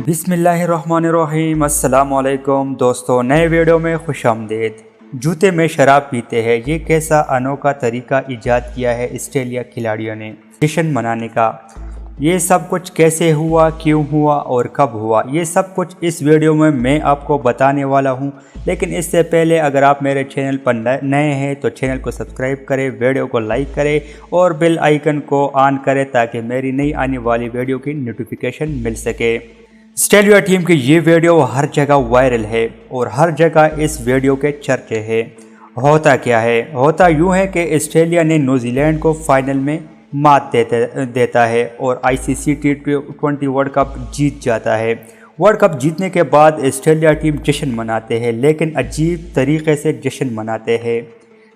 बिस्मिल्लाहिर्रहमानिर्रहीम। अस्सलामुअलैकुम दोस्तों, नए वीडियो में खुश आमदीद। जूते में शराब पीते हैं, ये कैसा अनोखा तरीका ईजाद किया है ऑस्ट्रेलिया खिलाड़ियों ने जश्न मनाने का। ये सब कुछ कैसे हुआ, क्यों हुआ और कब हुआ, ये सब कुछ इस वीडियो में मैं आपको बताने वाला हूं। लेकिन इससे पहले अगर आप मेरे चैनल पर नए हैं तो चैनल को सब्सक्राइब करें, वीडियो को लाइक करें और बेल आइकन को ऑन करें ताकि मेरी नई आने वाली वीडियो की नोटिफिकेशन मिल सके। ऑस्ट्रेलिया टीम की ये वीडियो हर जगह वायरल है और हर जगह इस वीडियो के चर्चे हैं। होता क्या है, होता यूँ है कि ऑस्ट्रेलिया ने न्यूजीलैंड को फाइनल में मात देता है और ICC T20 वर्ल्ड कप जीत जाता है। वर्ल्ड कप जीतने के बाद ऑस्ट्रेलिया टीम जश्न मनाते हैं, लेकिन अजीब तरीके से जश्न मनाते हैं।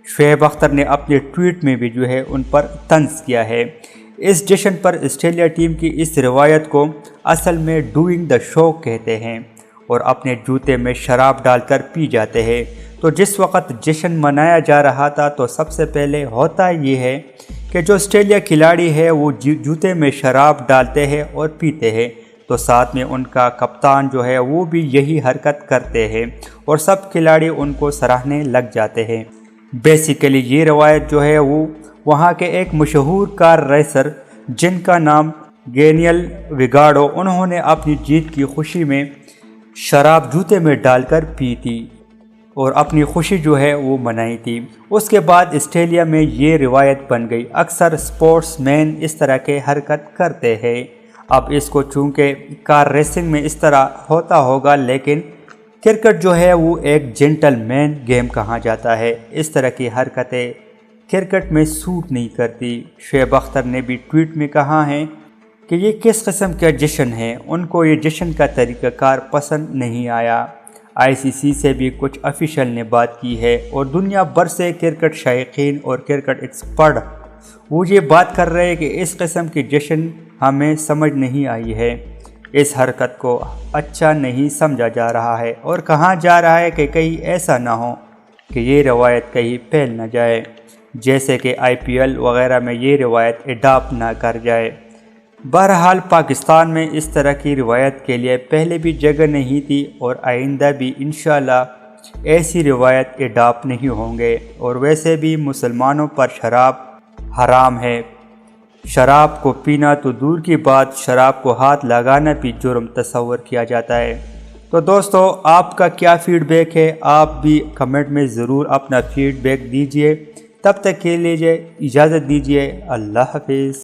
शोएब अख्तर ने अपने ट्वीट में भी जो है उन पर तंज किया है। इस जश्न पर ऑस्ट्रेलिया टीम की इस रिवायत को असल में डूइंग द शो कहते हैं और अपने जूते में शराब डालकर पी जाते हैं। तो जिस वक्त जश्न मनाया जा रहा था तो सबसे पहले होता ये है कि जो ऑस्ट्रेलिया खिलाड़ी है वो जूते में शराब डालते हैं और पीते हैं, तो साथ में उनका कप्तान जो है वो भी यही हरकत करते हैं और सब खिलाड़ी उनको सराहने लग जाते हैं। बेसिकली ये रवायत जो है वो वहाँ के एक मशहूर कार रेसर जिनका नाम गैनियल विगार्डो, उन्होंने अपनी जीत की खुशी में शराब जूते में डालकर पी थी और अपनी खुशी जो है वो मनाई थी। उसके बाद ऑस्ट्रेलिया में ये रिवायत बन गई। अक्सर स्पोर्ट्समैन इस तरह के हरकत करते हैं। अब इसको चूँकि कार रेसिंग में इस तरह होता होगा, लेकिन क्रिकेट जो है वो एक जेंटलमैन गेम कहा जाता है। इस तरह की हरकतें क्रिकेट में सूट नहीं करती। शोएब अख्तर ने भी ट्वीट में कहा है कि ये किस किस्म का जश्न है, उनको ये जश्न का तरीक़ाकार पसंद नहीं आया। ICC से भी कुछ ऑफिशियल ने बात की है और दुनिया भर से क्रिकेट शायकीन और क्रिकेट एक्सपर्ट वो ये बात कर रहे हैं कि इस किस्म की जश्न हमें समझ नहीं आई है। इस हरकत को अच्छा नहीं समझा जा रहा है और कहा जा रहा है कि कहीं ऐसा ना हो कि ये रवायत कहीं फैल ना जाए, जैसे कि IPL वगैरह में ये रिवायत अडॉप्ट ना कर जाए। बहरहाल पाकिस्तान में इस तरह की रिवायत के लिए पहले भी जगह नहीं थी और आइंदा भी इंशाल्लाह ऐसी रिवायत अडॉप्ट नहीं होंगे। और वैसे भी मुसलमानों पर शराब हराम है। शराब को पीना तो दूर की बात, शराब को हाथ लगाना भी जुर्म तस्वर किया जाता है। तो दोस्तों, आपका क्या फ़ीडबैक है, आप भी कमेंट में ज़रूर अपना फ़ीडबैक दीजिए। तब तक के लिए इजाज़त दीजिए। अल्लाह हाफिज़।